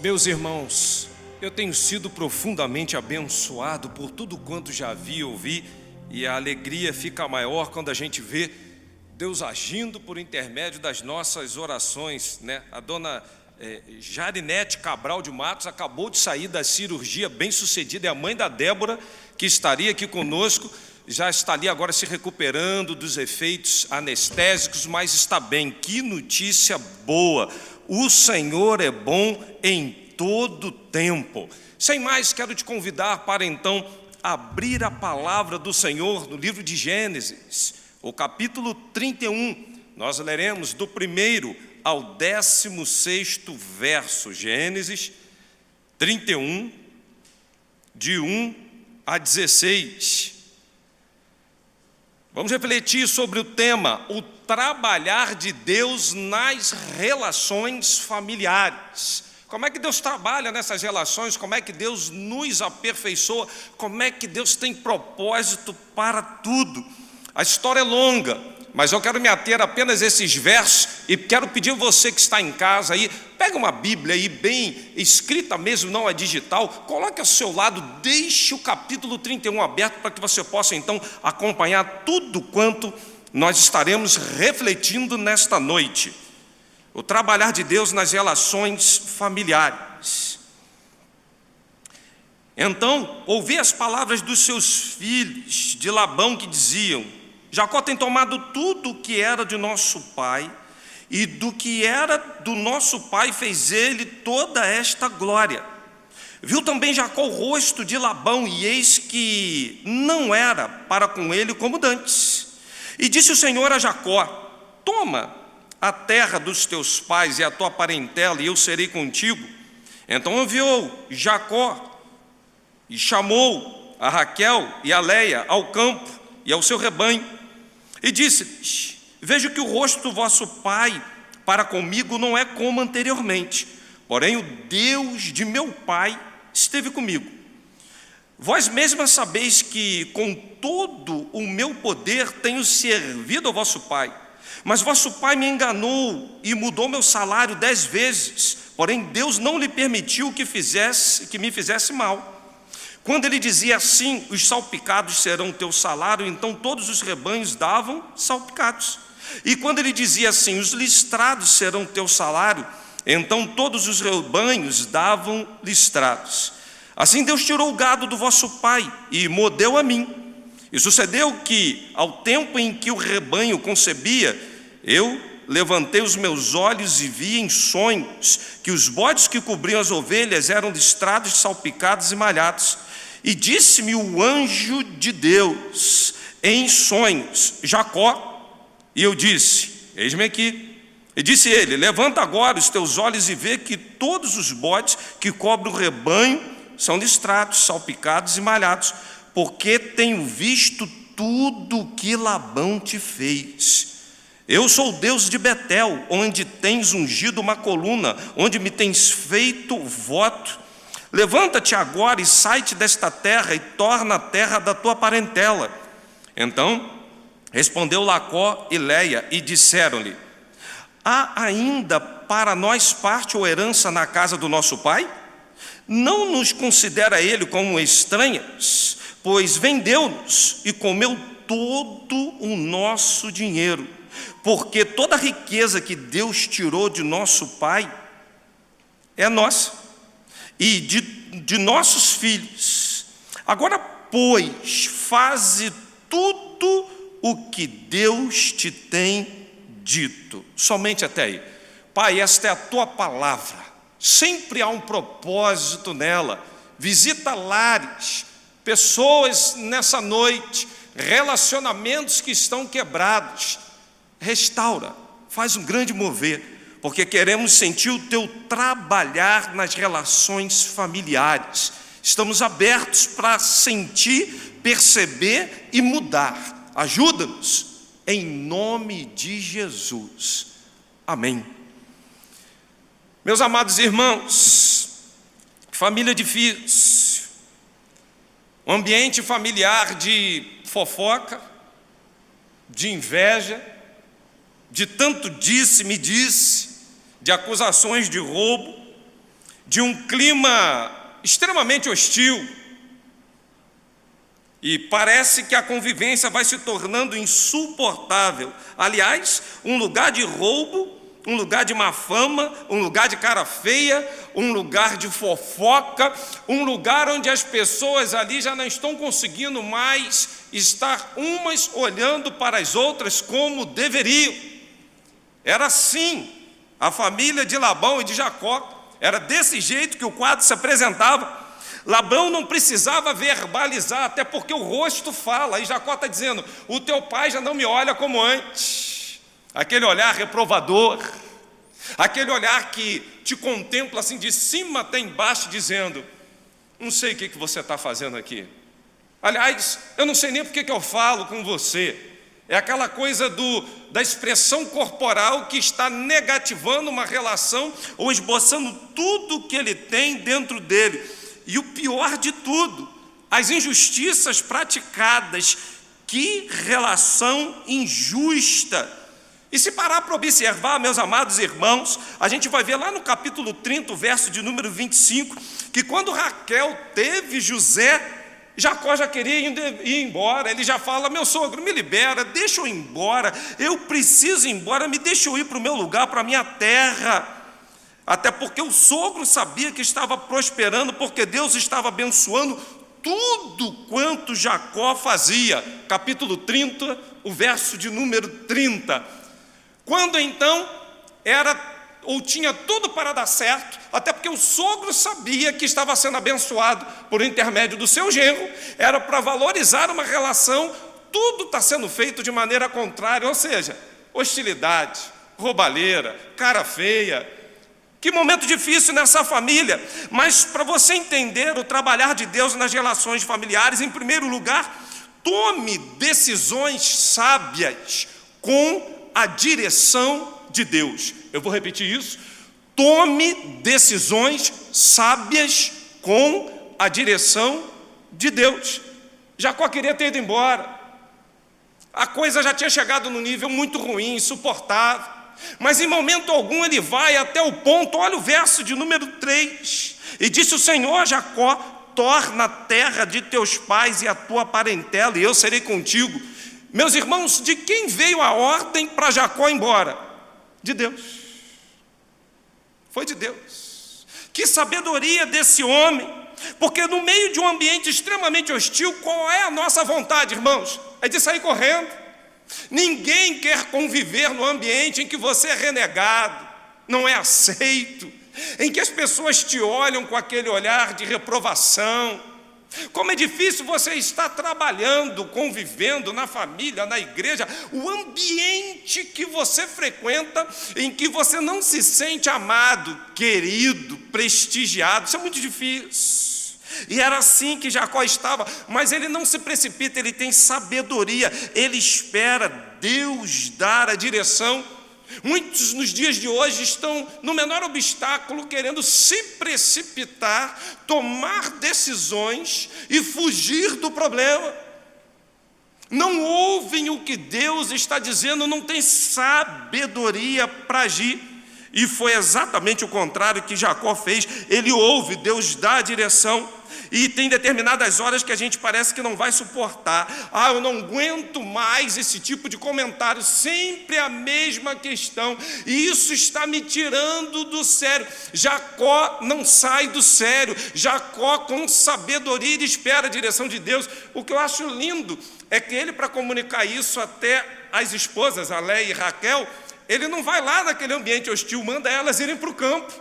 Meus irmãos, eu tenho sido profundamente abençoado por tudo quanto já vi e ouvi, e a alegria fica maior quando a gente vê Deus agindo por intermédio das nossas orações, né? A dona Jarinete Cabral de Matos acabou de sair da cirurgia bem-sucedida, é a mãe da Débora, que estaria aqui conosco, já está ali agora se recuperando dos efeitos anestésicos, mas está bem. Que notícia boa! O Senhor é bom em todo tempo. Sem mais, quero te convidar para então abrir a palavra do Senhor no livro de Gênesis, o capítulo 31. Nós leremos do 1º ao 16º verso. Gênesis 31, de 1 a 16. Vamos refletir sobre o tema, o trabalhar de Deus nas relações familiares. Como é que Deus trabalha nessas relações? Como é que Deus nos aperfeiçoa? Como é que Deus tem propósito para tudo? A história é longa, mas eu quero me ater apenas a esses versos e quero pedir a você que está em casa aí, pega uma Bíblia aí bem escrita mesmo, não é digital, coloque ao seu lado, deixe o capítulo 31 aberto para que você possa então acompanhar tudo quanto nós estaremos refletindo nesta noite. O trabalhar de Deus nas relações familiares. Então, ouvi as palavras dos seus filhos de Labão que diziam: Jacó tem tomado tudo o que era de nosso pai, e do que era do nosso pai fez ele toda esta glória. Viu também Jacó o rosto de Labão, e eis que não era para com ele como dantes. E disse o Senhor a Jacó: toma a terra dos teus pais e a tua parentela, e eu serei contigo. Então enviou Jacó e chamou a Raquel e a Leia ao campo e ao seu rebanho, e disse-lhes: vejo que o rosto do vosso pai para comigo não é como anteriormente, porém o Deus de meu pai esteve comigo. Vós mesmas sabeis que com todo o meu poder tenho servido ao vosso pai, mas vosso pai me enganou e mudou meu salário 10 vezes, porém Deus não lhe permitiu que me fizesse mal. Quando ele dizia assim: os salpicados serão teu salário, então todos os rebanhos davam salpicados. E quando ele dizia assim: os listrados serão teu salário, então todos os rebanhos davam listrados. Assim Deus tirou o gado do vosso pai e mo deu a mim. E sucedeu que, ao tempo em que o rebanho concebia, eu levantei os meus olhos e vi em sonhos que os bodes que cobriam as ovelhas eram listrados, salpicados e malhados. E disse-me o anjo de Deus em sonhos: Jacó. E eu disse: eis-me aqui. E disse ele: levanta agora os teus olhos e vê que todos os bodes que cobrem o rebanho são listrados, salpicados e malhados, porque tenho visto tudo o que Labão te fez. Eu sou o Deus de Betel, onde tens ungido uma coluna, onde me tens feito voto. Levanta-te agora e sai-te desta terra e torna a terra da tua parentela. Então respondeu Jacó e Leia e disseram-lhe: há ainda para nós parte ou herança na casa do nosso pai? Não nos considera ele como estranhas, pois vendeu-nos e comeu todo o nosso dinheiro, porque toda a riqueza que Deus tirou de nosso pai é nossa e de nossos filhos. Agora, pois, faze tudo o que Deus te tem dito. Somente até aí. Pai, esta é a tua palavra. Sempre há um propósito nela. Visita lares, pessoas nessa noite, relacionamentos que estão quebrados. Restaura, faz um grande mover, porque queremos sentir o teu trabalhar nas relações familiares. Estamos abertos para sentir, perceber e mudar. Ajuda-nos, em nome de Jesus. Amém. Meus amados irmãos, família difícil, um ambiente familiar de fofoca, de inveja, de tanto disse-me disse, de acusações de roubo, de um clima extremamente hostil, e parece que a convivência vai se tornando insuportável. Aliás, um lugar de roubo, um lugar de má fama, um lugar de cara feia, um lugar de fofoca, um lugar onde as pessoas ali já não estão conseguindo mais estar umas olhando para as outras como deveriam. Era assim a família de Labão e de Jacó. Era desse jeito que o quadro se apresentava. Labão não precisava verbalizar, até porque o rosto fala. E Jacó está dizendo: o teu pai já não me olha como antes. Aquele olhar reprovador, aquele olhar que te contempla assim de cima até embaixo, dizendo: não sei o que você está fazendo aqui. Aliás, eu não sei nem por que eu falo com você. É aquela coisa da expressão corporal que está negativando uma relação ou esboçando tudo que ele tem dentro dele. E o pior de tudo, as injustiças praticadas. Que relação injusta! E se parar para observar, meus amados irmãos, a gente vai ver lá no capítulo 30, o verso de número 25, que quando Raquel teve José, Jacó já queria ir embora. Ele já fala: meu sogro, me libera, deixa eu ir embora, eu preciso ir embora, me deixa eu ir para o meu lugar, para a minha terra. Até porque o sogro sabia que estava prosperando, porque Deus estava abençoando tudo quanto Jacó fazia. Capítulo 30, o verso de número 30. Quando então tinha tudo para dar certo, até porque o sogro sabia que estava sendo abençoado por intermédio do seu genro, era para valorizar uma relação, tudo está sendo feito de maneira contrária, ou seja, hostilidade, roubalheira, cara feia. Que momento difícil nessa família. Mas para você entender o trabalhar de Deus nas relações familiares, em primeiro lugar, tome decisões sábias com a direção de Deus. Eu vou repetir isso. Tome decisões sábias com a direção de Deus. Jacó queria ter ido embora. A coisa já tinha chegado num nível muito ruim, insuportável. Mas em momento algum ele vai até o ponto, olha o verso de número 3. E disse o Senhor a Jacó: torna a terra de teus pais e a tua parentela, e eu serei contigo. Meus irmãos, de quem veio a ordem para Jacó ir embora? De Deus. Foi de Deus. Que sabedoria desse homem, porque no meio de um ambiente extremamente hostil, qual é a nossa vontade, irmãos? É de sair correndo. Ninguém quer conviver no ambiente em que você é renegado, não é aceito, em que as pessoas te olham com aquele olhar de reprovação. Como é difícil você estar trabalhando, convivendo na família, na igreja, o ambiente que você frequenta, em que você não se sente amado, querido, prestigiado. Isso é muito difícil. E era assim que Jacó estava, mas ele não se precipita, ele tem sabedoria, ele espera Deus dar a direção. Muitos nos dias de hoje estão no menor obstáculo querendo se precipitar, tomar decisões e fugir do problema. Não ouvem o que Deus está dizendo, não tem sabedoria para agir. E foi exatamente o contrário que Jacó fez. Ele ouve, Deus dá a direção. E tem determinadas horas que a gente parece que não vai suportar. Eu não aguento mais esse tipo de comentário, sempre a mesma questão, e isso está me tirando do sério. Jacó não sai do sério. Jacó, com sabedoria, ele espera a direção de Deus. O que eu acho lindo é que ele, para comunicar isso até as esposas, a Léia e Raquel, ele não vai lá naquele ambiente hostil, manda elas irem para o campo,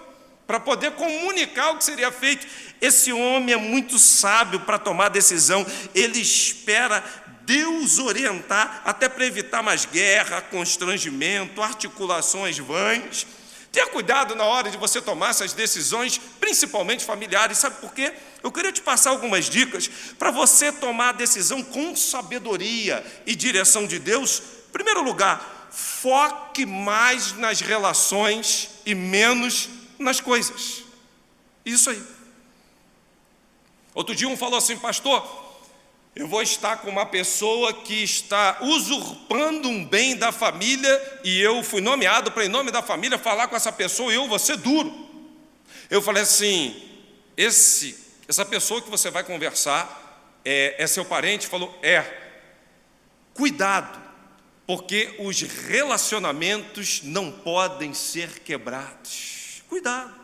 para poder comunicar o que seria feito. Esse homem é muito sábio para tomar decisão. Ele espera Deus orientar, até para evitar mais guerra, constrangimento, articulações vãs. Tenha cuidado na hora de você tomar essas decisões, principalmente familiares. Sabe por quê? Eu queria te passar algumas dicas para você tomar a decisão com sabedoria e direção de Deus. Em primeiro lugar, foque mais nas relações e menos nas coisas. Isso aí. Outro dia um falou assim: pastor, eu vou estar com uma pessoa que está usurpando um bem da família, e eu fui nomeado para, em nome da família, falar com essa pessoa, e eu vou ser duro. Eu falei assim, essa pessoa que você vai conversar é seu parente? Falou, cuidado, porque os relacionamentos não podem ser quebrados. Cuidado.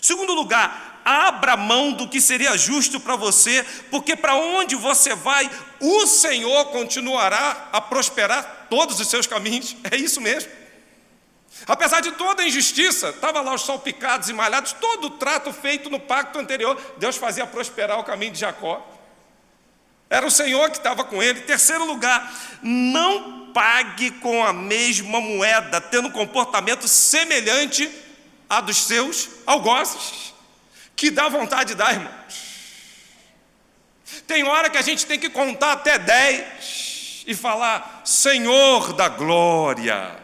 Segundo lugar, abra mão do que seria justo para você, porque para onde você vai, o Senhor continuará a prosperar todos os seus caminhos. É isso mesmo. Apesar de toda a injustiça, estava lá os salpicados e malhados, todo o trato feito no pacto anterior, Deus fazia prosperar o caminho de Jacó. Era o Senhor que estava com ele. Terceiro lugar, não pague com a mesma moeda, tendo um comportamento semelhante a dos seus algozes, que dá vontade de dar, irmãos. Tem hora que a gente tem que contar até 10 e falar, Senhor da glória.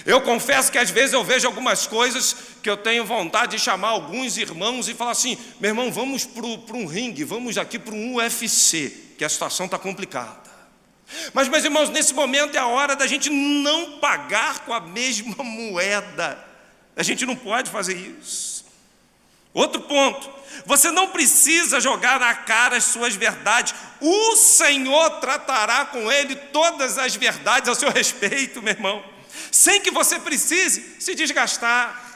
Eu confesso que às vezes eu vejo algumas coisas que eu tenho vontade de chamar alguns irmãos e falar assim, meu irmão, vamos para um ringue, vamos aqui para um UFC, que a situação está complicada. Mas, meus irmãos, nesse momento é a hora da gente não pagar com a mesma moeda. A gente não pode fazer isso. Outro ponto, você não precisa jogar na cara as suas verdades. O Senhor tratará com ele todas as verdades ao seu respeito, meu irmão, sem que você precise se desgastar.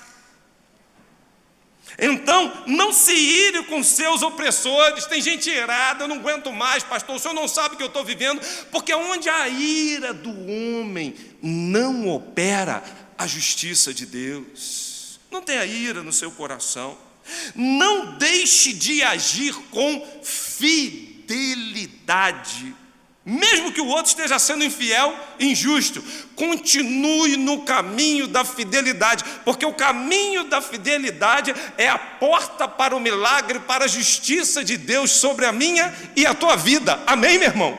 Então, não se ire com seus opressores. Tem gente irada, eu não aguento mais, pastor, o senhor não sabe o que eu estou vivendo, porque onde a ira do homem não opera a justiça de Deus. Não tenha ira no seu coração. Não deixe de agir com fidelidade. Mesmo que o outro esteja sendo infiel e injusto, continue no caminho da fidelidade, porque o caminho da fidelidade é a porta para o milagre, para a justiça de Deus sobre a minha e a tua vida. Amém, meu irmão?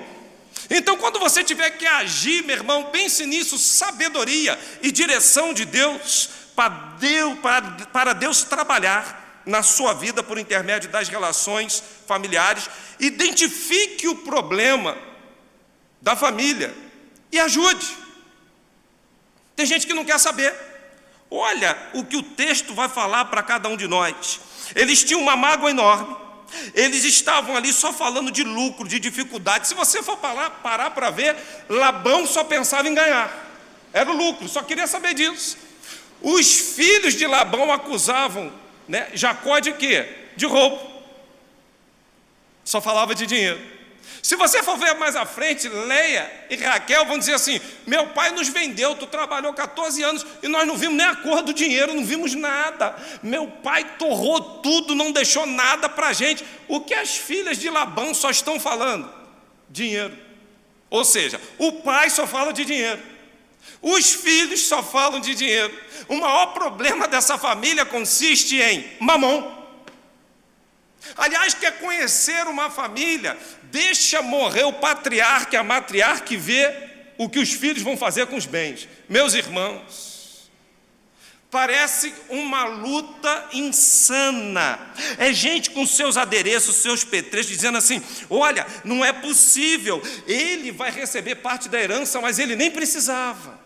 Então, quando você tiver que agir, meu irmão, pense nisso, sabedoria e direção de Deus, para Deus trabalhar na sua vida por intermédio das relações familiares. Identifique o problema da família e ajude. Tem gente que não quer saber. Olha o que o texto vai falar para cada um de nós. Eles tinham uma mágoa enorme. Eles estavam ali só falando de lucro, de dificuldade. Se você for parar para ver, Labão só pensava em ganhar. Era o lucro, só queria saber disso. Os filhos de Labão acusavam, Jacó de quê? De roubo. Só falava de dinheiro. Se você for ver mais à frente, Leia e Raquel vão dizer assim, meu pai nos vendeu, tu trabalhou 14 anos e nós não vimos nem a cor do dinheiro, não vimos nada. Meu pai torrou tudo, não deixou nada para a gente. O que as filhas de Labão só estão falando? Dinheiro. Ou seja, o pai só fala de dinheiro. Os filhos só falam de dinheiro. O maior problema dessa família consiste em mamon. Aliás, quer conhecer uma família, deixa morrer o patriarca e a matriarca e vê o que os filhos vão fazer com os bens. Meus irmãos, parece uma luta insana. É gente com seus adereços, seus petrechos, dizendo assim, olha, não é possível, ele vai receber parte da herança, mas ele nem precisava.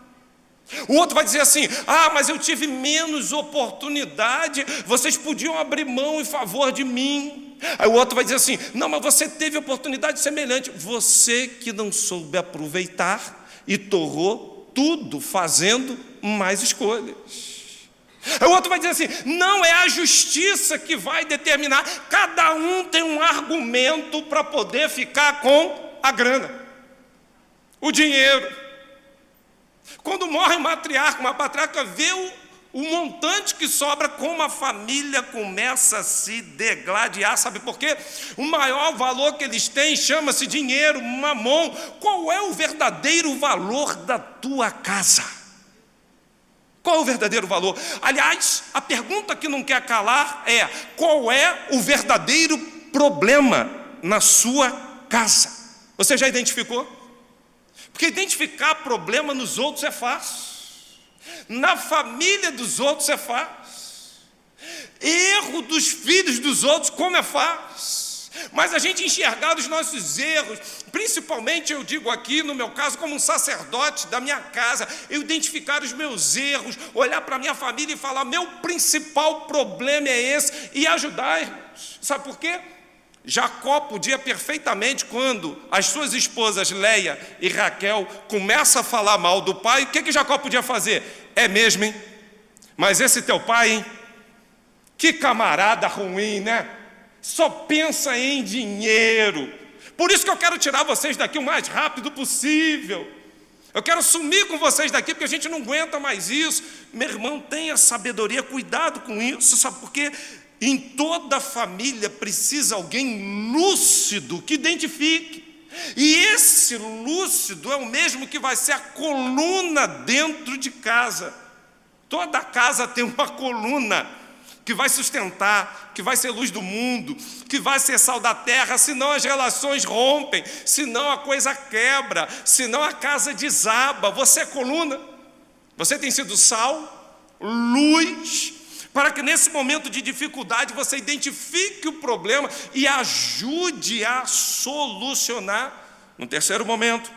O outro vai dizer assim, mas eu tive menos oportunidade, vocês podiam abrir mão em favor de mim. Aí o outro vai dizer assim, não, mas você teve oportunidade semelhante, você que não soube aproveitar e torrou tudo fazendo mais escolhas. Aí o outro vai dizer assim, não, é a justiça que vai determinar, cada um tem um argumento para poder ficar com a grana, o dinheiro. Quando morre uma patriarca vê o montante que sobra, como a família começa a se degladiar. Sabe por quê? O maior valor que eles têm chama-se dinheiro, mamon. Qual é o verdadeiro valor da tua casa? Qual é o verdadeiro valor? Aliás, a pergunta que não quer calar é, qual é o verdadeiro problema na sua casa? Você já identificou? Porque identificar problema nos outros é fácil. Na família dos outros é fácil. Erro dos filhos dos outros, como é fácil. Mas a gente enxergar os nossos erros, principalmente eu digo aqui, no meu caso, como um sacerdote da minha casa, eu identificar os meus erros, olhar para a minha família e falar, meu principal problema é esse, e ajudar, irmãos. Sabe por quê? Jacó podia perfeitamente, quando as suas esposas Leia e Raquel começam a falar mal do pai, o que Jacó podia fazer? É mesmo, hein? Mas esse teu pai, hein? Que camarada ruim, né? Só pensa em dinheiro. Por isso que eu quero tirar vocês daqui o mais rápido possível. Eu quero sumir com vocês daqui, porque a gente não aguenta mais isso. Meu irmão, tenha sabedoria, cuidado com isso. Sabe por quê? Em toda família precisa alguém lúcido que identifique. E esse lúcido é o mesmo que vai ser a coluna dentro de casa. Toda casa tem uma coluna que vai sustentar, que vai ser luz do mundo, que vai ser sal da terra, senão as relações rompem, senão a coisa quebra, senão a casa desaba. Você é coluna, você tem sido sal, luz, para que nesse momento de dificuldade você identifique o problema e ajude a solucionar. No terceiro momento,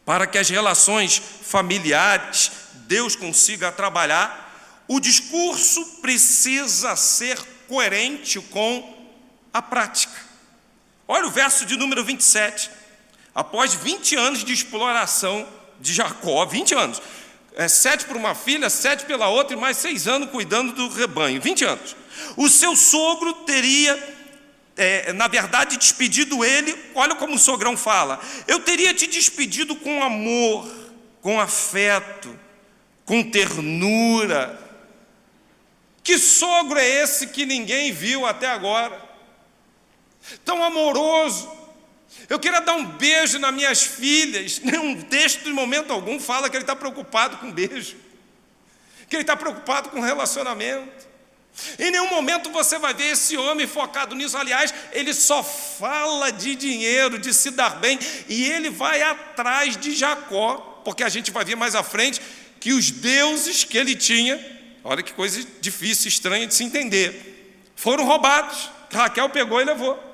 para que as relações familiares Deus consiga trabalhar, o discurso precisa ser coerente com a prática. Olha o verso de número 27. Após 20 anos de exploração de Jacó, 20 anos, 7 por uma filha, 7 pela outra e mais 6 anos cuidando do rebanho, 20 anos. O seu sogro teria, na verdade, despedido ele, olha como o sogrão fala, eu teria te despedido com amor, com afeto, com ternura. Que sogro é esse que ninguém viu até agora? Tão amoroso. Eu queria dar um beijo nas minhas filhas. Nenhum texto, em momento algum, fala que ele está preocupado com beijo, que ele está preocupado com relacionamento. Em nenhum momento você vai ver esse homem focado nisso. Aliás, ele só fala de dinheiro, de se dar bem, e ele vai atrás de Jacó, porque a gente vai ver mais à frente que os deuses que ele tinha, olha que coisa difícil, estranha de se entender, foram roubados. Raquel pegou e levou.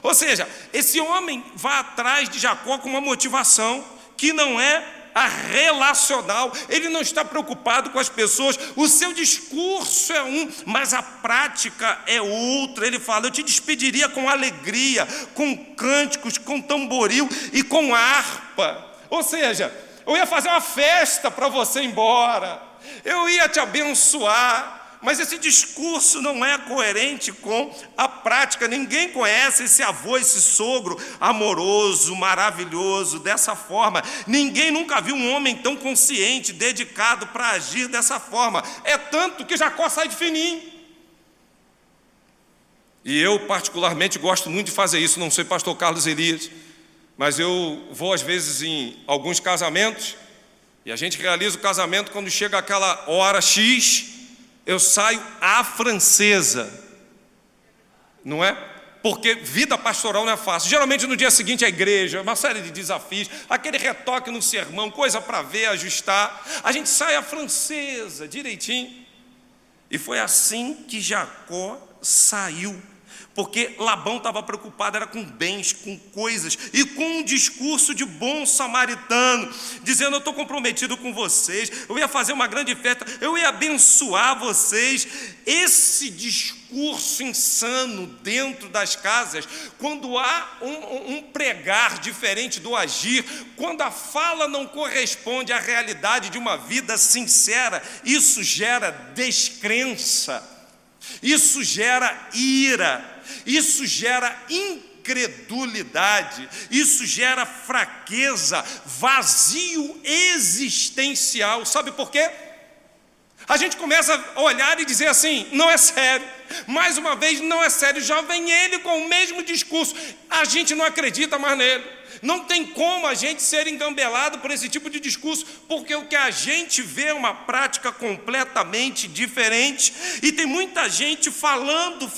Ou seja, esse homem vai atrás de Jacó com uma motivação que não é a relacional. Ele não está preocupado com as pessoas. O seu discurso é um, mas a prática é outra. Ele fala, eu te despediria com alegria, com cânticos, com tamboril e com harpa. Ou seja, eu ia fazer uma festa para você ir embora, eu ia te abençoar. Mas esse discurso não é coerente com a prática. Ninguém conhece esse avô, esse sogro amoroso, maravilhoso, dessa forma. Ninguém nunca viu um homem tão consciente, dedicado para agir dessa forma. É tanto que Jacó sai de fininho. E eu particularmente gosto muito de fazer isso, não sei pastor Carlos Elias, mas eu vou às vezes em alguns casamentos, e a gente realiza o casamento quando chega aquela hora X, eu saio à francesa, não é? Porque vida pastoral não é fácil. Geralmente no dia seguinte a igreja, uma série de desafios, aquele retoque no sermão, coisa para ver, ajustar. A gente sai à francesa, direitinho. E foi assim que Jacó saiu. Porque Labão estava preocupado, era com bens, com coisas, e com um discurso de bom samaritano, dizendo, eu estou comprometido com vocês, eu ia fazer uma grande festa, eu ia abençoar vocês. Esse discurso insano dentro das casas, quando há um pregar diferente do agir, quando a fala não corresponde à realidade de uma vida sincera, isso gera descrença, isso gera ira, isso gera incredulidade, isso gera fraqueza, vazio existencial. Sabe por quê? A gente começa a olhar e dizer assim, não é sério. Mais uma vez, não é sério. Já vem ele com o mesmo discurso. A gente não acredita mais nele. Não tem como a gente ser engambelado por esse tipo de discurso, porque o que a gente vê é uma prática completamente diferente. E tem muita gente falando,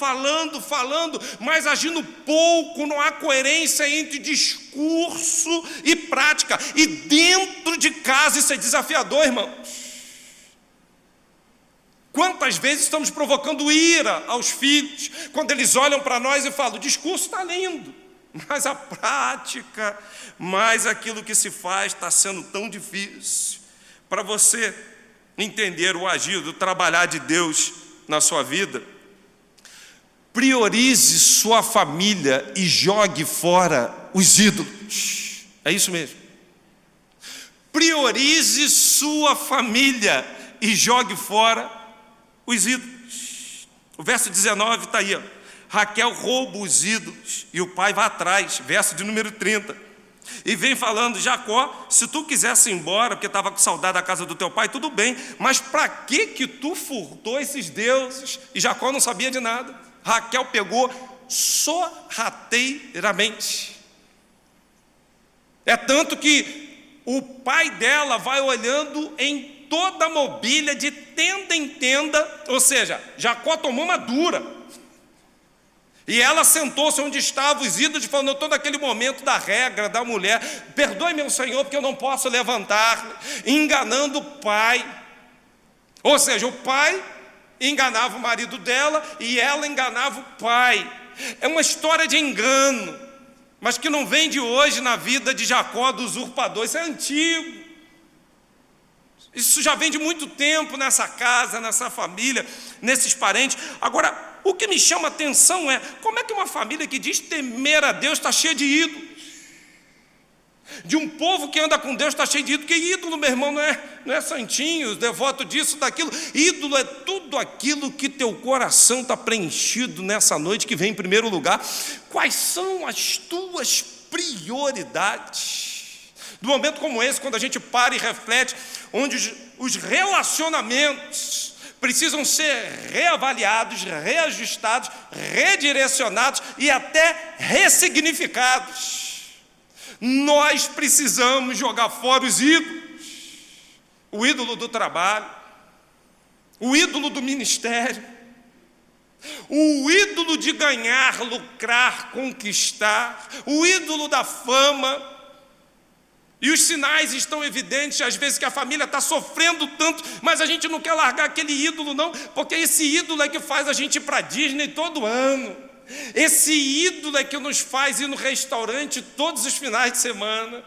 mas agindo pouco. Não há coerência entre discurso e prática. E dentro de casa isso é desafiador, irmãos. Quantas vezes estamos provocando ira aos filhos, quando eles olham para nós e falam, o discurso está lindo, mas a prática, mas aquilo que se faz está sendo tão difícil. Para você entender o agir, o trabalhar de Deus na sua vida, priorize sua família e jogue fora os ídolos. É isso mesmo. Priorize sua família e jogue fora os ídolos. O verso 19 está aí, ó. Raquel rouba os ídolos e o pai vai atrás, verso de número 30. E vem falando, Jacó, se tu quisesse ir embora, porque estava com saudade da casa do teu pai, tudo bem, mas para que tu furtou esses deuses? E Jacó não sabia de nada. Raquel pegou sorrateiramente. É tanto que o pai dela vai olhando em toda a mobília, de tenda em tenda, ou seja, Jacó tomou uma dura. E ela sentou-se onde estavam os ídolos, falando todo aquele momento da regra da mulher, perdoe meu Senhor, porque eu não posso levantar, enganando o pai. Ou seja, o pai enganava o marido dela e ela enganava o pai. É uma história de engano, mas que não vem de hoje na vida de Jacó, do usurpador. Isso é antigo. Isso já vem de muito tempo nessa casa, nessa família, nesses parentes. Agora, o que me chama a atenção é como é que uma família que diz temer a Deus está cheia de ídolos. De um povo que anda com Deus está cheio de ídolo. Que ídolo, meu irmão, não é santinho, devoto disso, daquilo. Ídolo é tudo aquilo que teu coração está preenchido nessa noite, que vem em primeiro lugar. Quais são as tuas prioridades? Do momento como esse, quando a gente para e reflete, onde os relacionamentos precisam ser reavaliados, reajustados, redirecionados e até ressignificados. Nós precisamos jogar fora os ídolos. O ídolo do trabalho, o ídolo do ministério, o ídolo de ganhar, lucrar, conquistar, o ídolo da fama. E os sinais estão evidentes, às vezes, que a família está sofrendo tanto, mas a gente não quer largar aquele ídolo, não, porque esse ídolo é que faz a gente ir para a Disney todo ano. Esse ídolo é que nos faz ir no restaurante todos os finais de semana.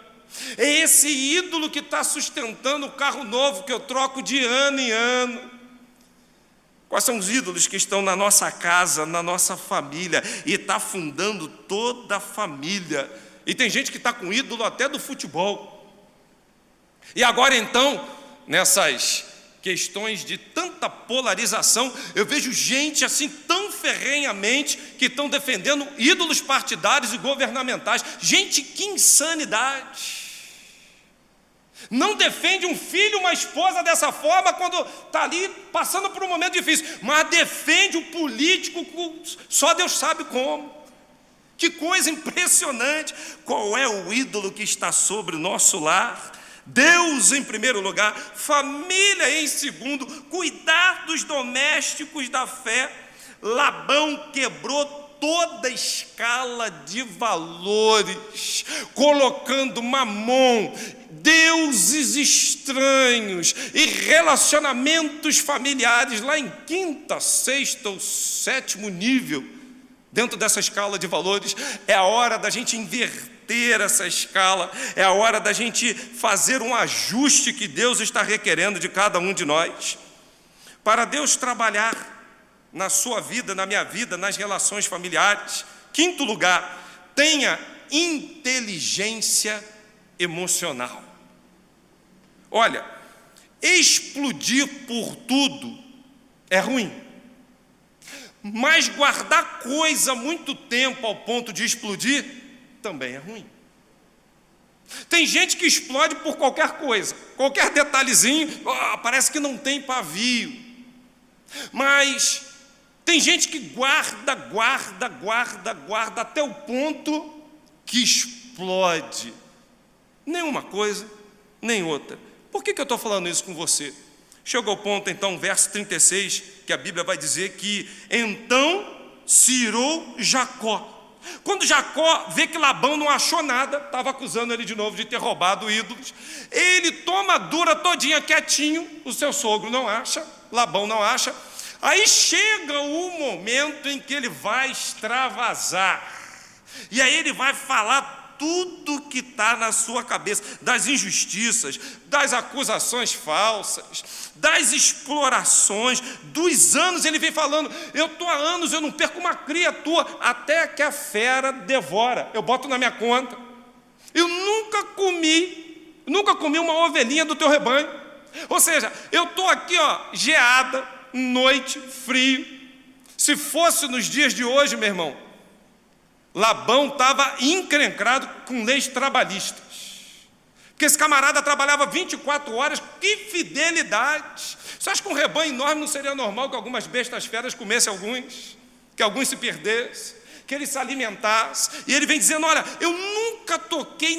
É esse ídolo que está sustentando o carro novo que eu troco de ano em ano. Quais são os ídolos que estão na nossa casa, na nossa família, e está afundando toda a família? E tem gente que está com ídolo até do futebol. E agora então, nessas questões de tanta polarização, eu vejo gente assim tão ferrenhamente que estão defendendo ídolos partidários e governamentais. Gente, que insanidade! Não defende um filho, uma esposa dessa forma quando está ali passando por um momento difícil, mas defende o político, só Deus sabe como. Que coisa impressionante! Qual é o ídolo que está sobre o nosso lar? Deus em primeiro lugar, família em segundo, cuidar dos domésticos da fé. Labão quebrou toda a escala de valores, colocando Mamon, deuses estranhos e relacionamentos familiares lá em quinta, sexta ou sétimo nível. Dentro dessa escala de valores, é a hora da gente inverter essa escala, é a hora da gente fazer um ajuste que Deus está requerendo de cada um de nós. Para Deus trabalhar na sua vida, na minha vida, nas relações familiares. Quinto lugar, tenha inteligência emocional. Olha, explodir por tudo é ruim. Mas guardar coisa muito tempo ao ponto de explodir também é ruim. Tem gente que explode por qualquer coisa, qualquer detalhezinho, parece que não tem pavio. Mas tem gente que guarda até o ponto que explode. Nem uma coisa, nem outra. Por que eu estou falando isso com você? Chegou ao ponto, então, verso 36, que a Bíblia vai dizer que então se irou Jacó. Quando Jacó vê que Labão não achou nada, estava acusando ele de novo de ter roubado ídolos, ele toma a dura todinha quietinho, o seu sogro não acha, Labão não acha. Aí chega o momento em que ele vai extravasar, e aí ele vai falar tudo que está na sua cabeça, das injustiças, das acusações falsas, das explorações, dos anos. Ele vem falando: eu estou há anos, eu não perco uma cria tua, até que a fera devora, eu boto na minha conta. Eu nunca comi uma ovelhinha do teu rebanho. Ou seja, eu estou aqui, geada, noite, frio. Se fosse nos dias de hoje, meu irmão, Labão estava encrencrado com leis trabalhistas, porque esse camarada trabalhava 24 horas, que fidelidade! Você acha que um rebanho enorme não seria normal que algumas bestas feras comessem alguns, que alguns se perdessem, que ele se alimentasse? E ele vem dizendo: olha, eu nunca toquei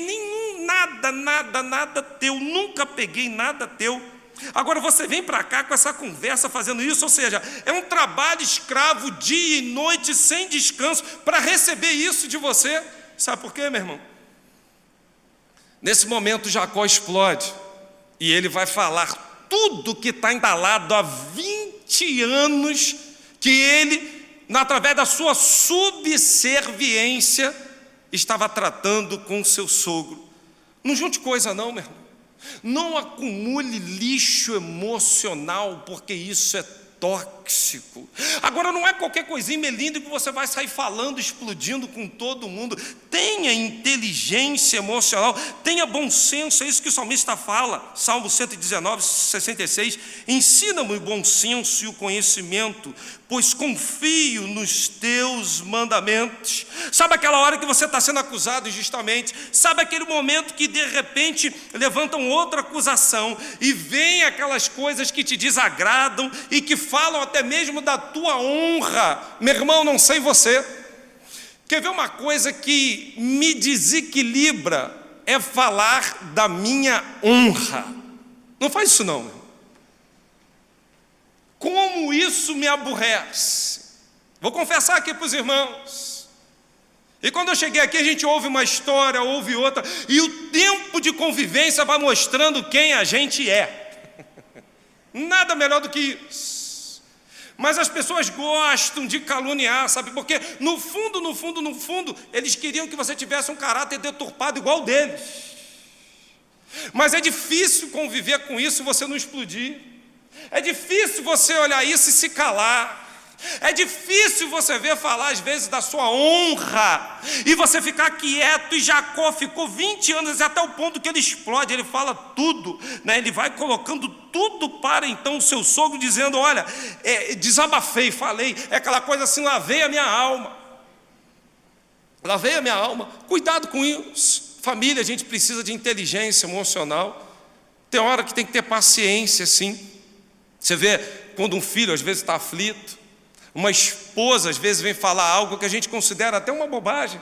nada teu, nunca peguei nada teu. Agora você vem para cá com essa conversa fazendo isso, ou seja, é um trabalho escravo dia e noite sem descanso para receber isso de você. Sabe por quê, meu irmão? Nesse momento Jacó explode e ele vai falar tudo que está entalado há 20 anos, que ele, através da sua subserviência, estava tratando com seu sogro. Não junte coisa não, meu irmão. Não acumule lixo emocional, porque isso é tóxico. Agora, não é qualquer coisinha melinda que você vai sair falando, explodindo com todo mundo. Tenha inteligência emocional, tenha bom senso. É isso que o salmista fala, Salmo 119, 66. Ensina-me o bom senso e o conhecimento, pois confio nos teus mandamentos. Sabe aquela hora que você está sendo acusado injustamente? Sabe aquele momento que de repente levantam outra acusação e vem aquelas coisas que te desagradam e que falam até mesmo da tua honra? Meu irmão, não sei você. Quer ver uma coisa que me desequilibra? É falar da minha honra. Não faz isso não, meu irmão. Como isso me aborrece. Vou confessar aqui para os irmãos. E quando eu cheguei aqui, a gente ouve uma história, ouve outra, e o tempo de convivência vai mostrando quem a gente é. Nada melhor do que isso. Mas as pessoas gostam de caluniar, sabe? Porque no fundo, eles queriam que você tivesse um caráter deturpado igual o deles. Mas é difícil conviver com isso e você não explodir. É difícil você olhar isso e se calar. É difícil você ver falar às vezes da sua honra e você ficar quieto. E Jacó ficou 20 anos até o ponto que ele explode. Ele fala tudo, né? Ele vai colocando tudo para então o seu sogro, dizendo: olha, desabafei, falei, é aquela coisa assim: lavei a minha alma. Lavei a minha alma. Cuidado com isso. Família, a gente precisa de inteligência emocional. Tem hora que tem que ter paciência, sim. Você vê quando um filho às vezes está aflito, uma esposa às vezes vem falar algo que a gente considera até uma bobagem,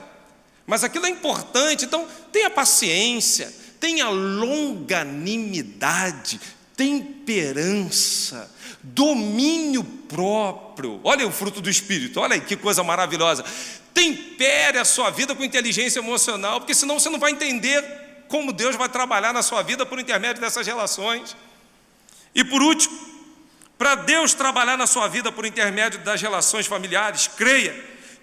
mas aquilo é importante. Então tenha paciência, tenha longanimidade, temperança, domínio próprio. Olha o fruto do Espírito, olha aí que coisa maravilhosa. Tempere a sua vida com inteligência emocional, porque senão você não vai entender como Deus vai trabalhar na sua vida por intermédio dessas relações. E por último, para Deus trabalhar na sua vida por intermédio das relações familiares, creia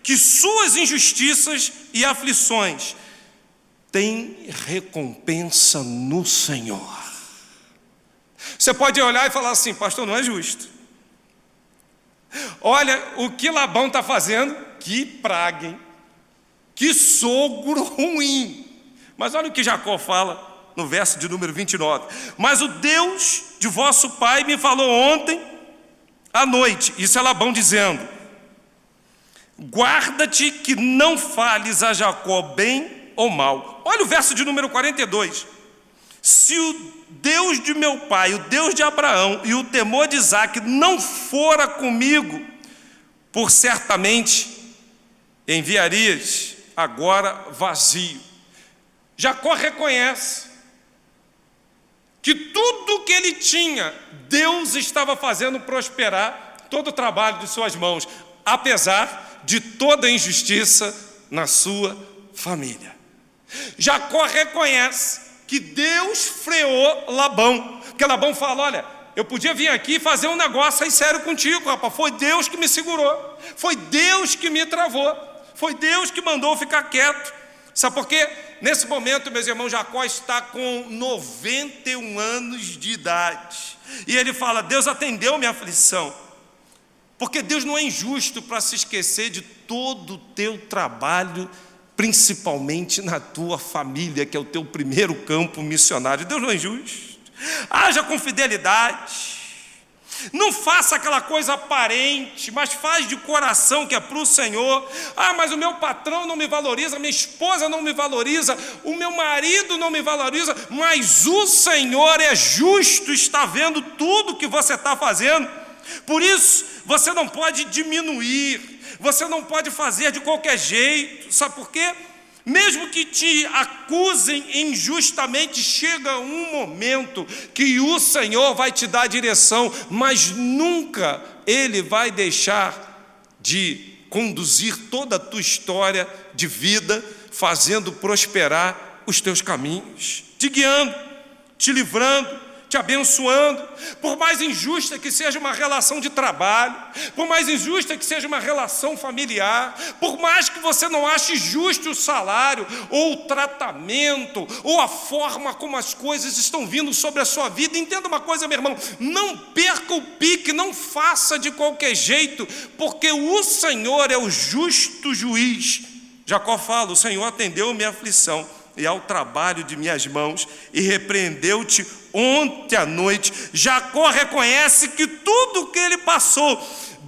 que suas injustiças e aflições têm recompensa no Senhor. Você pode olhar e falar assim: pastor, não é justo. Olha o que Labão está fazendo, que praga, hein? Que sogro ruim. Mas olha o que Jacó fala no verso de número 29. Mas o Deus de vosso pai me falou ontem à noite, isso é Labão dizendo: guarda-te que não fales a Jacó bem ou mal. Olha o verso de número 42. Se o Deus de meu pai, o Deus de Abraão e o temor de Isaque não fora comigo, por certamente enviarias agora vazio. Jacó reconhece que tudo que ele tinha, Deus estava fazendo prosperar todo o trabalho de suas mãos, apesar de toda a injustiça na sua família. Jacó reconhece que Deus freou Labão, porque Labão fala: olha, eu podia vir aqui e fazer um negócio aí sério contigo, rapaz. Foi Deus que me segurou, foi Deus que me travou, foi Deus que mandou ficar quieto. Sabe por quê? Nesse momento, meus irmãos, Jacó está com 91 anos de idade, e ele fala: Deus atendeu minha aflição, porque Deus não é injusto para se esquecer de todo o teu trabalho, principalmente na tua família, que é o teu primeiro campo missionário. Deus não é injusto. Haja com fidelidade, não faça aquela coisa aparente, mas faz de coração, que é para o Senhor. Mas o meu patrão não me valoriza, minha esposa não me valoriza, o meu marido não me valoriza, mas o Senhor é justo, está vendo tudo que você está fazendo. Por isso, você não pode diminuir, você não pode fazer de qualquer jeito. Sabe por quê? Mesmo que te acusem injustamente, chega um momento que o Senhor vai te dar a direção, mas nunca Ele vai deixar de conduzir toda a tua história de vida, fazendo prosperar os teus caminhos, te guiando, te livrando, te abençoando. Por mais injusta que seja uma relação de trabalho, por mais injusta que seja uma relação familiar, por mais que você não ache justo o salário, ou o tratamento, ou a forma como as coisas estão vindo sobre a sua vida, entenda uma coisa, meu irmão: não perca o pique, não faça de qualquer jeito, porque o Senhor é o justo juiz. Jacó fala: o Senhor atendeu minha aflição e ao trabalho de minhas mãos, e repreendeu-te ontem à noite. Jacó reconhece que tudo que ele passou,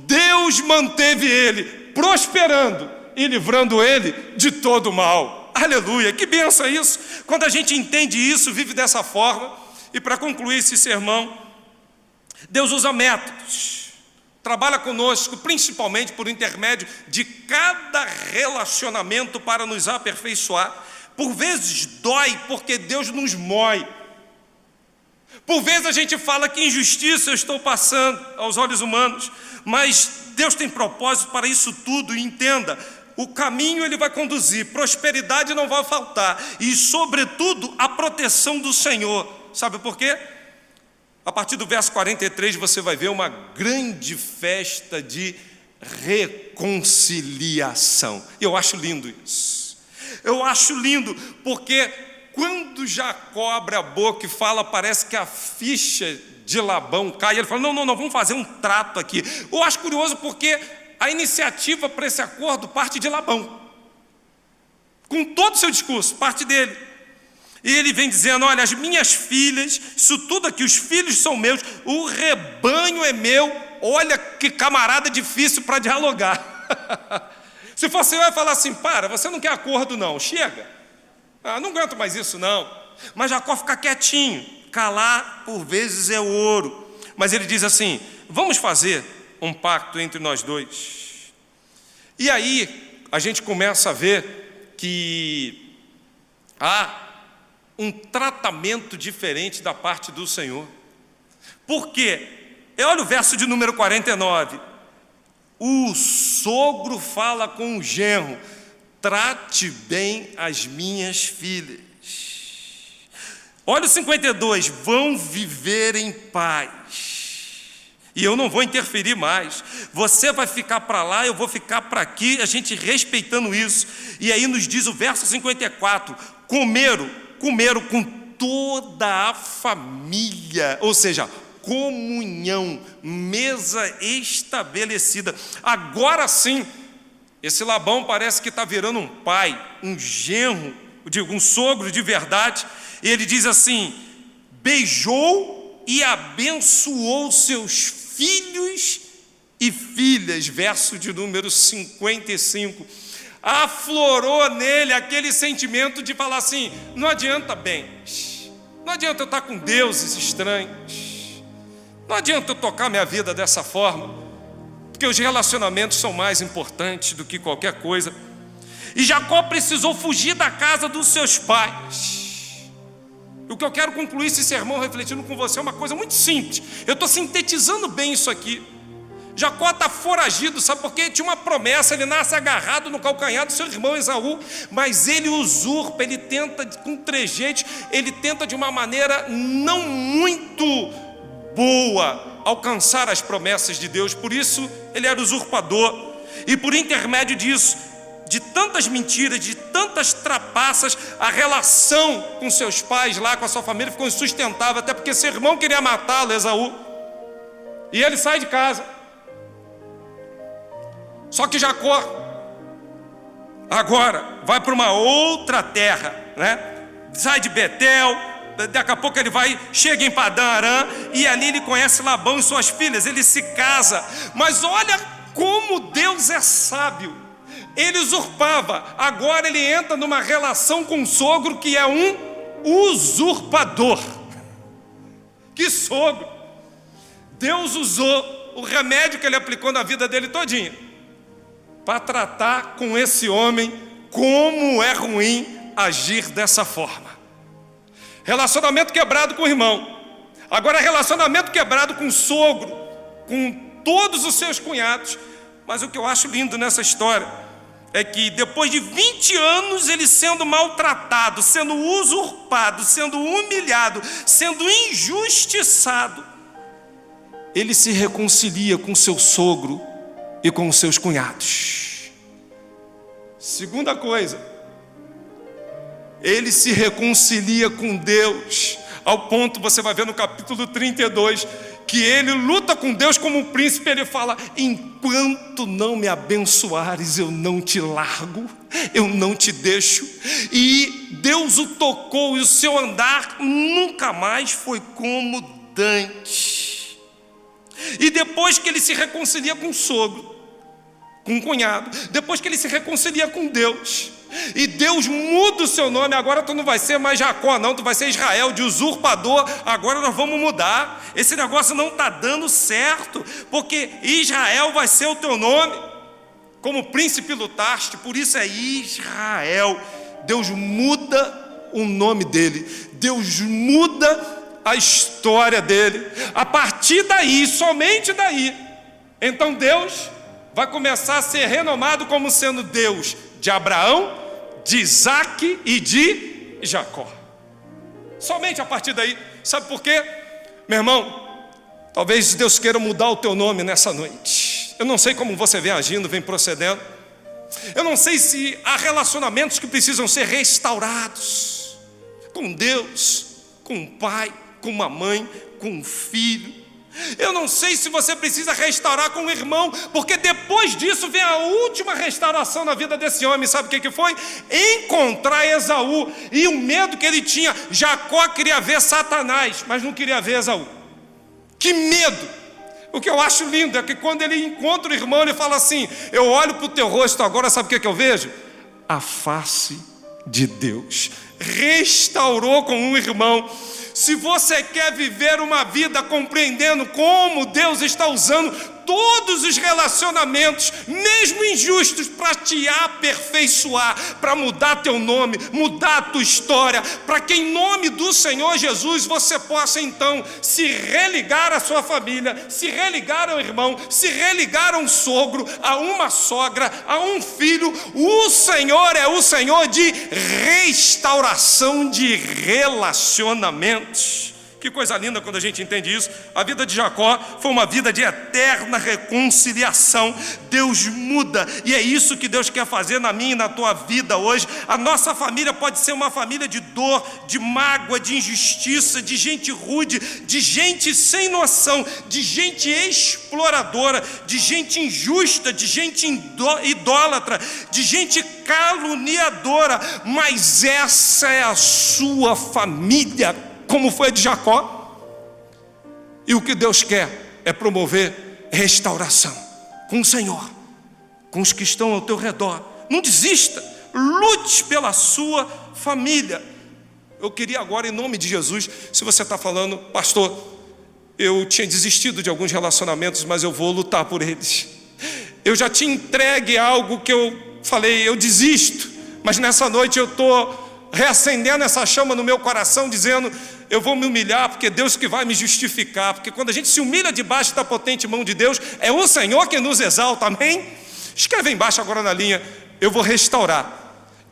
Deus manteve ele prosperando e livrando ele de todo o mal. Aleluia, que bênção isso, quando a gente entende isso, vive dessa forma. E para concluir esse sermão, Deus usa métodos, trabalha conosco, principalmente por intermédio de cada relacionamento, para nos aperfeiçoar. Por vezes dói, porque Deus nos mói. Por vezes a gente fala: que injustiça eu estou passando aos olhos humanos, mas Deus tem propósito para isso tudo. E entenda, o caminho Ele vai conduzir, prosperidade não vai faltar, e sobretudo a proteção do Senhor. Sabe por quê? A partir do verso 43 você vai ver uma grande festa de reconciliação. E eu acho lindo isso. Eu acho lindo, porque quando Jacó abre a boca e fala, parece que a ficha de Labão cai. Ele fala: não, vamos fazer um trato aqui. Eu acho curioso, porque a iniciativa para esse acordo parte de Labão, com todo o seu discurso, parte dele. E ele vem dizendo: olha, as minhas filhas, isso tudo aqui, os filhos são meus, o rebanho é meu. Olha que camarada difícil para dialogar. Se fosse eu ia falar assim: para, você não quer acordo não, chega, não aguento mais isso não. Mas Jacó fica quietinho, calar por vezes é ouro. Mas ele diz assim: vamos fazer um pacto entre nós dois. E aí a gente começa a ver que há um tratamento diferente da parte do Senhor. Por quê? Olha o verso de número 49. O sogro fala com o genro: trate bem as minhas filhas. Olha o 52, vão viver em paz, e eu não vou interferir mais. Você vai ficar para lá, eu vou ficar para aqui, a gente respeitando isso. E aí nos diz o verso 54, comeram com toda a família, ou seja, comunhão, mesa estabelecida. Agora sim, esse Labão parece que está virando um pai, um genro, um sogro de verdade. E ele diz assim: beijou e abençoou seus filhos e filhas, verso de número 55. Aflorou nele aquele sentimento de falar assim: não adianta bens, não adianta eu estar com deuses estranhos, não adianta eu tocar minha vida dessa forma, porque os relacionamentos são mais importantes do que qualquer coisa. E Jacó precisou fugir da casa dos seus pais. O que eu quero concluir esse sermão refletindo com você é uma coisa muito simples. Eu estou sintetizando bem isso aqui. Jacó está foragido, sabe por quê? Tinha uma promessa, ele nasce agarrado no calcanhar do seu irmão Esaú, mas ele usurpa, ele tenta com trejeitos, ele tenta de uma maneira não muito boa alcançar as promessas de Deus. Por isso ele era usurpador, e por intermédio disso, de tantas mentiras, de tantas trapaças, a relação com seus pais lá, com a sua família ficou insustentável, até porque seu irmão queria matá-lo, Esaú, e ele sai de casa. Só que Jacó agora vai para uma outra terra, né? Sai de Betel, daqui a pouco ele chega em Padã Arã, e ali ele conhece Labão e suas filhas, ele se casa. Mas olha como Deus é sábio. Ele usurpava, agora ele entra numa relação com o sogro que é um usurpador. Que sogro! Deus usou o remédio que ele aplicou na vida dele todinha para tratar com esse homem como é ruim agir dessa forma. Relacionamento quebrado com o irmão, agora relacionamento quebrado com o sogro, com todos os seus cunhados. Mas o que eu acho lindo nessa história é que depois de 20 anos ele sendo maltratado, sendo usurpado, sendo humilhado, sendo injustiçado, ele se reconcilia com seu sogro e com os seus cunhados. Segunda coisa, ele se reconcilia com Deus, ao ponto, você vai ver no capítulo 32, que ele luta com Deus como um príncipe. Ele fala: enquanto não me abençoares, eu não te largo, eu não te deixo. E Deus o tocou, e o seu andar nunca mais foi como dantes. E depois que ele se reconcilia com o sogro, com o cunhado, depois que ele se reconcilia com Deus, e Deus muda o seu nome, agora tu não vai ser mais Jacó não, tu vai ser Israel, de usurpador, agora nós vamos mudar, esse negócio não está dando certo, porque Israel vai ser o teu nome, como príncipe lutaste, por isso é Israel. Deus muda o nome dele, Deus muda a história dele, a partir daí, somente daí, então Deus vai começar a ser renomado como sendo Deus de Abraão, de Isaac e de Jacó. Somente a partir daí. Sabe por quê? Meu irmão, talvez Deus queira mudar o teu nome nessa noite. Eu não sei como você vem agindo, vem procedendo. Eu não sei se há relacionamentos que precisam ser restaurados com Deus, com um pai, com uma mãe, com um filho. Eu não sei se você precisa restaurar com o irmão, porque depois disso vem a última restauração na vida desse homem. Sabe o que foi? Encontrar Esaú. E o medo que ele tinha, Jacó queria ver Satanás, mas não queria ver Esaú. Que medo! O que eu acho lindo é que quando ele encontra o irmão, ele fala assim: eu olho para o teu rosto agora, sabe o que eu vejo? A face de Deus. Restaurou com um irmão. Se você quer viver uma vida compreendendo como Deus está usando todos os relacionamentos, mesmo injustos, para te aperfeiçoar, para mudar teu nome, mudar a tua história, para que em nome do Senhor Jesus você possa então se religar à sua família, se religar ao irmão, se religar a um sogro, a uma sogra, a um filho. O Senhor é o Senhor de restauração de relacionamentos. Que coisa linda quando a gente entende isso. A vida de Jacó foi uma vida de eterna reconciliação. Deus muda, e é isso que Deus quer fazer na minha e na tua vida hoje. A nossa família pode ser uma família de dor, de mágoa, de injustiça, de gente rude, de gente sem noção, de gente exploradora, de gente injusta, de gente idólatra, de gente caluniadora. Mas essa é a sua família, como foi a de Jacó. E o que Deus quer é promover restauração com o Senhor, com os que estão ao teu redor. Não desista, lute pela sua família. Eu queria agora, em nome de Jesus, se você está falando: pastor, eu tinha desistido de alguns relacionamentos, mas eu vou lutar por eles. Eu já tinha entregue algo que eu falei, eu desisto, mas nessa noite eu estou reacendendo essa chama no meu coração, dizendo: eu vou me humilhar, porque Deus que vai me justificar. Porque quando a gente se humilha debaixo da potente mão de Deus, é o Senhor que nos exalta, amém? Escreve embaixo agora na linha: eu vou restaurar,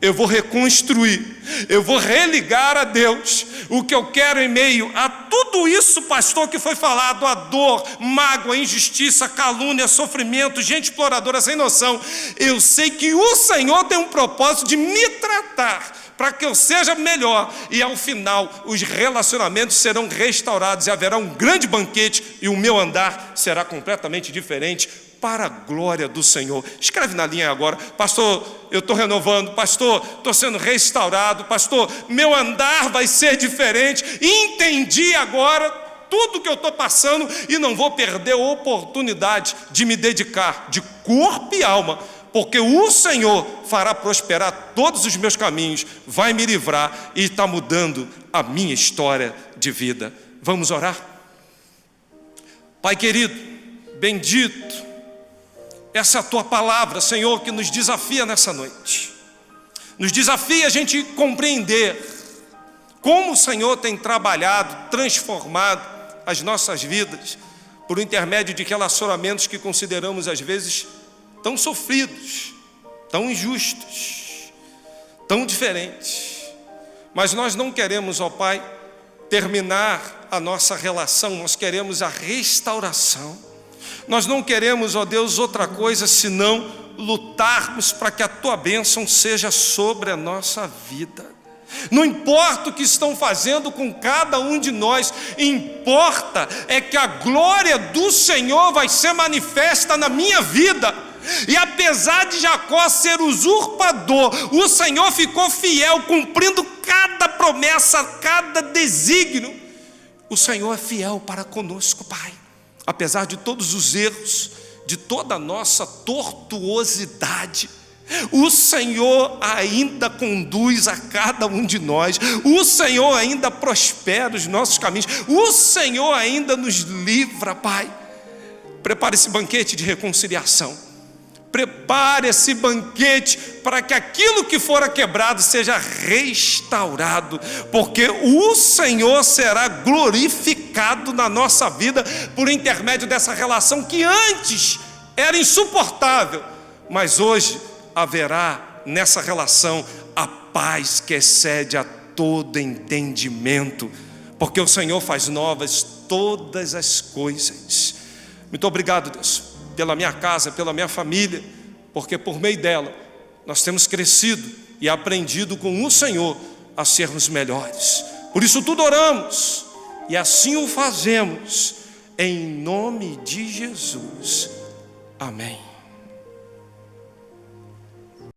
eu vou reconstruir, eu vou religar a Deus o que eu quero em meio a tudo isso, pastor, que foi falado, a dor, mágoa, injustiça, calúnia, sofrimento, gente exploradora sem noção. Eu sei que o Senhor tem um propósito de me tratar, para que eu seja melhor, e ao final os relacionamentos serão restaurados, e haverá um grande banquete, e o meu andar será completamente diferente, para a glória do Senhor. Escreve na linha agora: pastor, eu estou renovando, pastor, estou sendo restaurado, pastor, meu andar vai ser diferente, entendi agora tudo que eu estou passando, e não vou perder a oportunidade de me dedicar de corpo e alma, porque o Senhor fará prosperar todos os meus caminhos, vai me livrar e está mudando a minha história de vida. Vamos orar? Pai querido, bendito, essa é a Tua palavra, Senhor, que nos desafia nessa noite. Nos desafia a gente compreender como o Senhor tem trabalhado, transformado as nossas vidas por intermédio de relacionamentos que consideramos às vezes tão sofridos, tão injustos, tão diferentes. Mas nós não queremos, ó Pai, terminar a nossa relação, nós queremos a restauração. Nós não queremos, ó Deus, outra coisa senão lutarmos para que a Tua bênção seja sobre a nossa vida. Não importa o que estão fazendo com cada um de nós, importa é que a glória do Senhor vai ser manifesta na minha vida. E apesar de Jacó ser usurpador, o Senhor ficou fiel, cumprindo cada promessa, cada desígnio. O Senhor é fiel para conosco, Pai. Apesar de todos os erros, de toda a nossa tortuosidade, o Senhor ainda conduz a cada um de nós, o Senhor ainda prospera os nossos caminhos, o Senhor ainda nos livra, Pai. Prepare esse banquete de reconciliação, prepare esse banquete para que aquilo que fora quebrado seja restaurado, porque o Senhor será glorificado na nossa vida por intermédio dessa relação que antes era insuportável, mas hoje haverá nessa relação a paz que excede a todo entendimento, porque o Senhor faz novas todas as coisas. Muito obrigado, Deus, pela minha casa, pela minha família, porque por meio dela nós temos crescido e aprendido com o Senhor a sermos melhores. Por isso tudo oramos e assim o fazemos, em nome de Jesus. Amém.